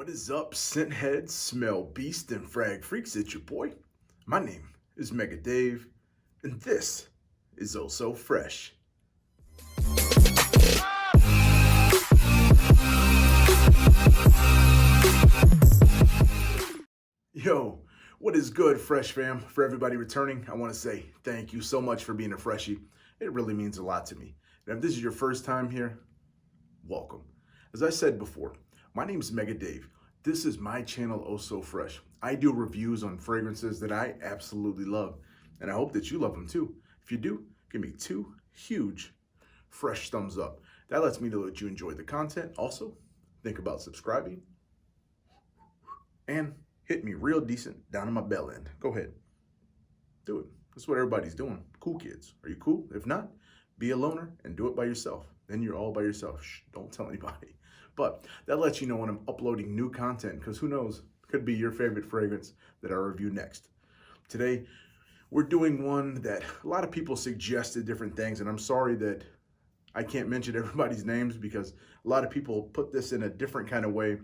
What is up, scent heads, smell beast, and frag freaks? It's your boy. My name is Mega Dave, and this is Oh So Fraiche. Yo, what is good, Fresh fam? For everybody returning, I want to say thank you so much for being a freshie. It really means a lot to me. And if this is your first time here, welcome. As I said before, my name is Mega Dave. This is my channel, Oh So Fraiche. I do reviews on fragrances that I absolutely love, and I hope that you love them too. If you do, give me 2 huge fresh thumbs up. That lets me know that you enjoyed the content. Also, think about subscribing and hit me real decent down in my bell end. Go ahead, do it. That's what everybody's doing. Cool kids. Are you cool? If not, be a loner and do it by yourself. Then you're all by yourself. Shh, don't tell anybody. But that lets you know when I'm uploading new content, because who knows, could be your favorite fragrance that I review next. Today, we're doing one that a lot of people suggested different things, and I'm sorry that I can't mention everybody's names because a lot of people put this in a different kind of way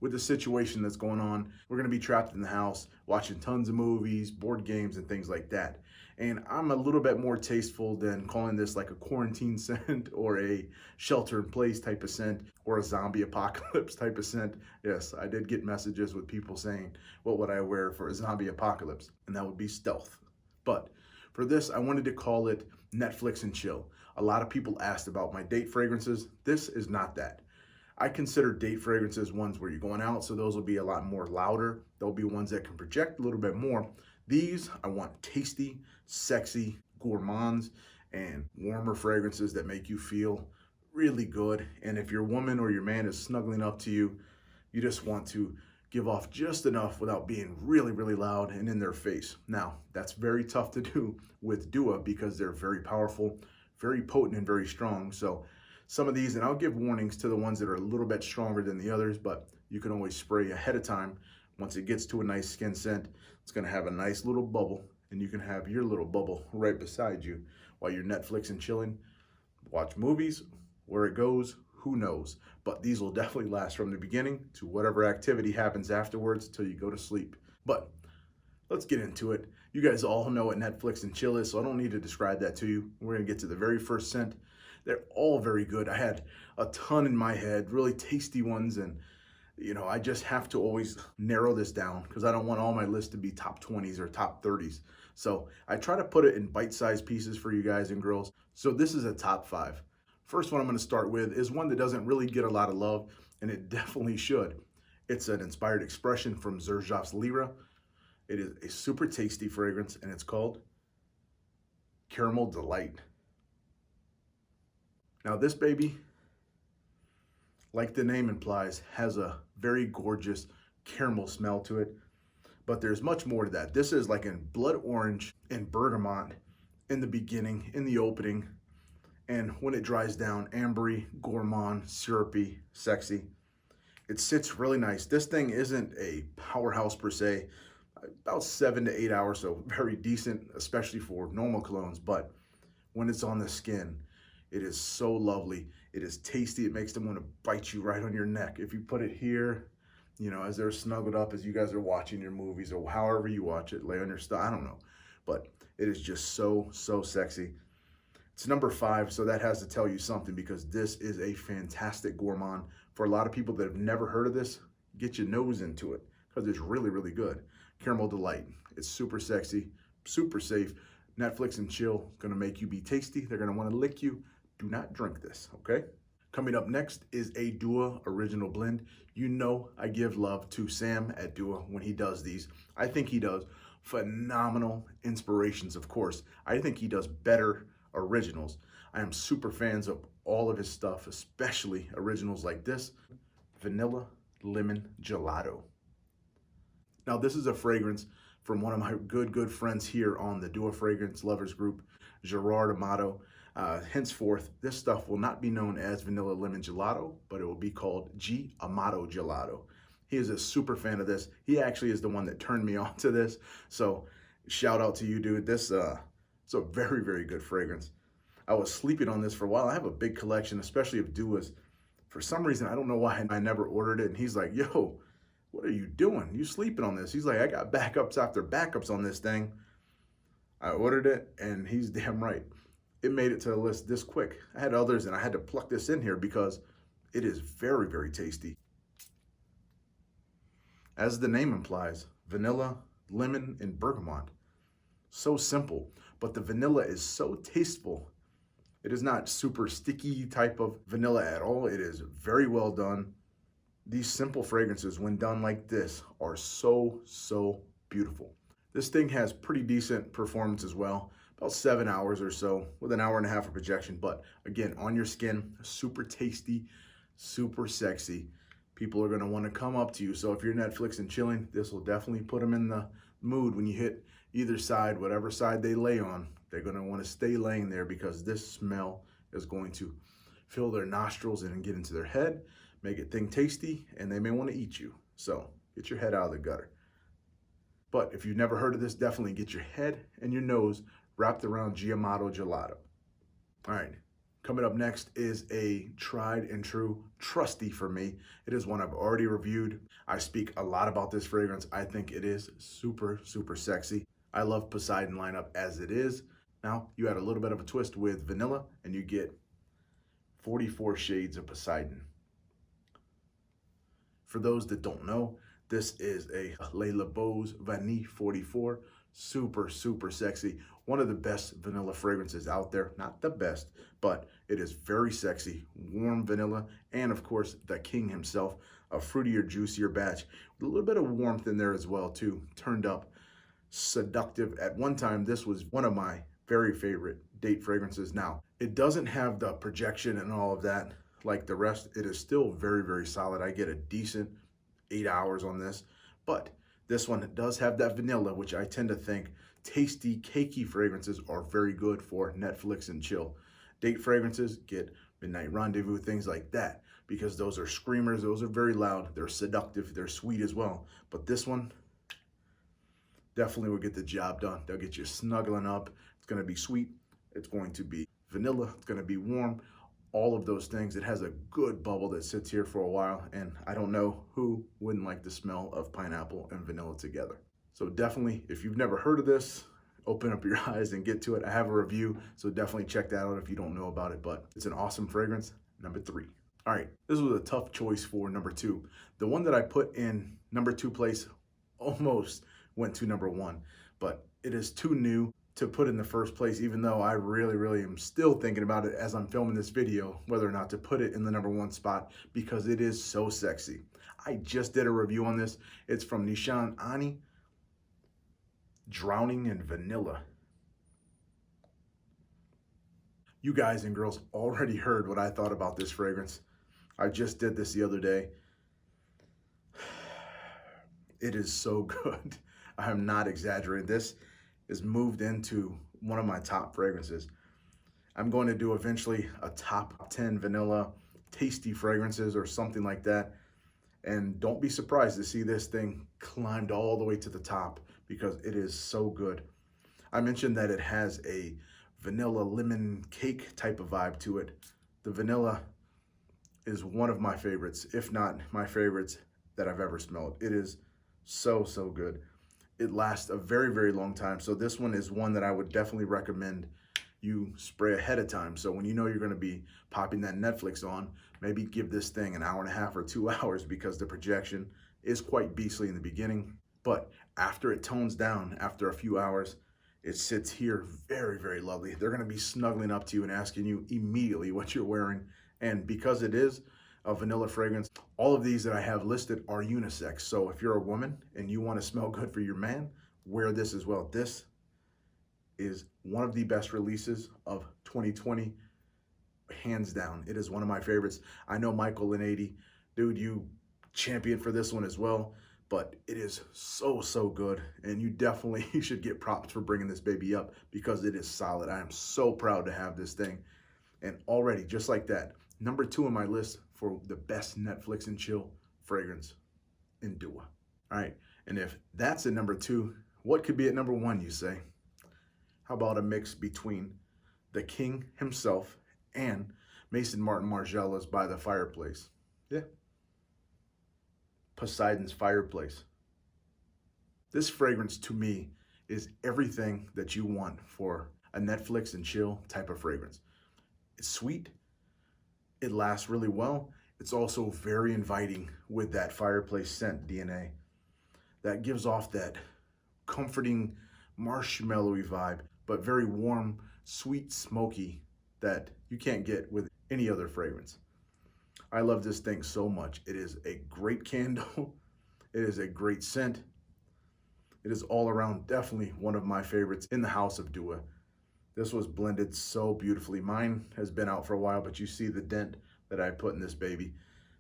with the situation that's going on. We're gonna be trapped in the house, watching tons of movies, board games, and things like that. And I'm a little bit more tasteful than calling this like a quarantine scent or a shelter-in-place type of scent or a zombie apocalypse type of scent. Yes, I did get messages with people saying, what would I wear for a zombie apocalypse? And that would be stealth. But for this, I wanted to call it Netflix and chill. A lot of people asked about my date fragrances. This is not that. I consider date fragrances ones where you're going out, so those will be a lot more louder. They'll be ones that can project a little bit more. These, I want tasty, sexy, gourmands, and warmer fragrances that make you feel really good. And if your woman or your man is snuggling up to you, you just want to give off just enough without being really, really loud and in their face. Now, that's very tough to do with Dua because they're very powerful, very potent, and very strong. So some of these, and I'll give warnings to the ones that are a little bit stronger than the others, but you can always spray ahead of time. Once it gets to a nice skin scent, it's gonna have a nice little bubble, and you can have your little bubble right beside you while you're Netflix and chilling. Watch movies. Where it goes, who knows? But these will definitely last from the beginning to whatever activity happens afterwards until you go to sleep. But let's get into it. You guys all know what Netflix and chill is, so I don't need to describe that to you. We're gonna get to the very first scent. They're all very good. I had a ton in my head, really tasty ones, and you know, I just have to always narrow this down because I don't want all my lists to be top 20s or top 30s. So I try to put it in bite-sized pieces for you guys and girls. So this is a top 5. First one I'm going to start with is one that doesn't really get a lot of love, and it definitely should. It's an inspired expression from Xerjoff's Lyra. It is a super tasty fragrance, and it's called Caramel Delight. Now this baby, like the name implies, has a very gorgeous caramel smell to it, but there's much more to that. This is like in blood orange and bergamot in the beginning, in the opening, and when it dries down, ambery, gourmand, syrupy, sexy. It sits really nice. This thing isn't a powerhouse per se, about 7 to 8 hours, so very decent, especially for normal colognes, but when it's on the skin, it is so lovely. It is tasty. It makes them want to bite you right on your neck. If you put it here, you know, as they're snuggled up, as you guys are watching your movies or however you watch it, lay on your stuff, I don't know. But it is just so, so sexy. It's number 5, so that has to tell you something because this is a fantastic gourmand. For a lot of people that have never heard of this, get your nose into it because it's really, really good. Caramel Delight. It's super sexy, super safe. Netflix and chill, gonna make you be tasty. They're gonna wanna lick you. Do not drink this, okay? Coming up next is a Dua original blend. You know I give love to Sam at Dua when he does these. I think he does phenomenal inspirations, of course. I think he does better originals. I am super fans of all of his stuff, especially originals like this, Vanilla Lemon Gelato. Now this is a fragrance from one of my good friends here on the Dua Fragrance Lovers group, Gerard Amato. Henceforth, this stuff will not be known as Vanilla Lemon Gelato, but it will be called G Amato Gelato. He is a super fan of this. He actually is the one that turned me on to this. So shout out to you, dude. This it's a very, very good fragrance. I was sleeping on this for a while. I have a big collection, especially of Duas. For some reason, I don't know why I never ordered it. And he's like, yo, what are you doing? You sleeping on this? He's like, I got backups after backups on this thing. I ordered it, and he's damn right. It made it to the list this quick. I had others, and I had to pluck this in here because it is very, very tasty. As the name implies, vanilla, lemon, and bergamot. So simple, but the vanilla is so tasteful. It is not super sticky type of vanilla at all. It is very well done. These simple fragrances, when done like this, are so, so beautiful. This thing has pretty decent performance as well, about 7 hours or so, with an hour and a half of projection. But again, on your skin, super tasty, super sexy. People are gonna wanna come up to you. So if you're Netflix and chilling, this will definitely put them in the mood when you hit either side, whatever side they lay on. They're gonna wanna stay laying there because this smell is going to fill their nostrils and get into their head, make it thing tasty, and they may wanna eat you. So get your head out of the gutter. But if you've never heard of this, definitely get your head and your nose wrapped around Gelato. All right, coming up next is a tried and true trusty for me. It is one I've already reviewed. I speak a lot about this fragrance. I think it is super, super sexy. I love Poseidon lineup as it is. Now you add a little bit of a twist with vanilla and you get 44 shades of Poseidon. For those that don't know, this is a Le Labo Vanille 44. Super, super sexy. One of the best vanilla fragrances out there. Not the best, but it is very sexy. Warm vanilla, and of course, the king himself, a fruitier, juicier batch. With a little bit of warmth in there as well, too. Turned up, seductive. At one time, this was one of my very favorite date fragrances. Now, it doesn't have the projection and all of that like the rest. It is still very, very solid. I get a decent 8 hours on this, but this one does have that vanilla, which I tend to think tasty, cakey fragrances are very good for Netflix and chill. Date fragrances, get Midnight Rendezvous, things like that, because those are screamers, those are very loud, they're seductive, they're sweet as well. But this one definitely will get the job done. They'll get you snuggling up. It's gonna be sweet, it's going to be vanilla, it's gonna be warm, all of those things. It has a good bubble that sits here for a while, and I don't know who wouldn't like the smell of pineapple and vanilla together. So definitely, if you've never heard of this, open up your eyes and get to it. I have a review, so definitely check that out if you don't know about it, but it's an awesome fragrance. Number 3. All right, this was a tough choice for number 2. The one that I put in number 2 place almost went to number 1, but it is too new to put in the first place, even though I really am still thinking about it as I'm filming this video, whether or not to put it in the number 1 spot, because it is so sexy. I just did a review on this. It's from Nishan Ani, Drowning in Vanilla. You guys and girls already heard what I thought about this fragrance. I just did this the other day. It is so good. I am not exaggerating. This is moved into one of my top fragrances. I'm going to do eventually a top 10 vanilla tasty fragrances or something like that. And don't be surprised to see this thing climbed all the way to the top because it is so good. I mentioned that it has a vanilla lemon cake type of vibe to it. The vanilla is one of my favorites, if not my favorites that I've ever smelled. It is so good. It lasts a very long time. So this one is one that I would definitely recommend you spray ahead of time. So when you know you're gonna be popping that Netflix on, maybe give this thing an hour and a half or 2 hours because the projection is quite beastly in the beginning. But after it tones down, after a few hours, it sits here very lovely. They're gonna be snuggling up to you and asking you immediately what you're wearing. And because it is a vanilla fragrance, all of these that I have listed are unisex. So if you're a woman and you want to smell good for your man, wear this as well. This is one of the best releases of 2020, hands down. It is one of my favorites. I know Michael and 80, dude, you champion for this one as well, but it is so good. And you definitely should get props for bringing this baby up because it is solid. I am so proud to have this thing. And already, just like that, number 2 on my list for the best Netflix and chill fragrance in Dua. All right, and if that's at number 2, what could be at number 1, you say? How about a mix between the king himself and Maison Martin Margiela's By the Fireplace? Yeah. Poseidon's Fireplace. This fragrance to me is everything that you want for a Netflix and chill type of fragrance. It's sweet, it lasts really well. It's also very inviting with that fireplace scent DNA that gives off that comforting, marshmallowy vibe, but very warm, sweet, smoky that you can't get with any other fragrance. I love this thing so much. It is a great candle. It is a great scent. It is all around definitely one of my favorites in the house of Dua. This was blended so beautifully. Mine has been out for a while, but you see the dent that I put in this baby.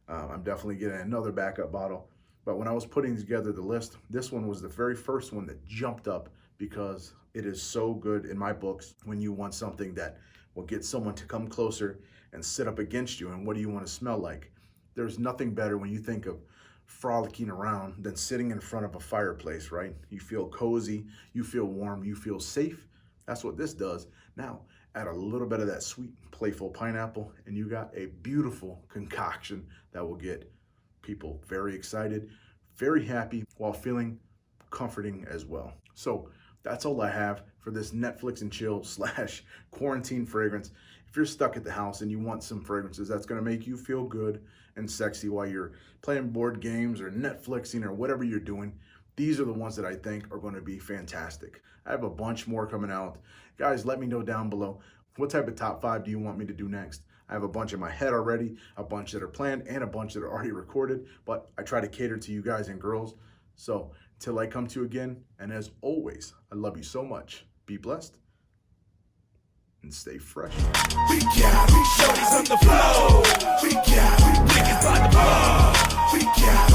I'm definitely getting another backup bottle. But when I was putting together the list, this one was the very first one that jumped up because it is so good in my books when you want something that will get someone to come closer and sit up against you. And what do you want to smell like? There's nothing better when you think of frolicking around than sitting in front of a fireplace, right? You feel cozy, you feel warm, you feel safe. That's what this does. Now, add a little bit of that sweet, playful pineapple, and you got a beautiful concoction that will get people very excited, very happy, while feeling comforting as well. So that's all I have for this Netflix and chill / quarantine fragrance. If you're stuck at the house and you want some fragrances that's gonna make you feel good and sexy while you're playing board games or Netflixing or whatever you're doing, these are the ones that I think are gonna be fantastic. I have a bunch more coming out. Guys, let me know down below, what type of top 5 do you want me to do next? I have a bunch in my head already, a bunch that are planned, and a bunch that are already recorded, but I try to cater to you guys and girls. So till I come to you again, and as always, I love you so much. Be blessed and stay fresh. We got shorties on the floor. We got niggas by the bar. We got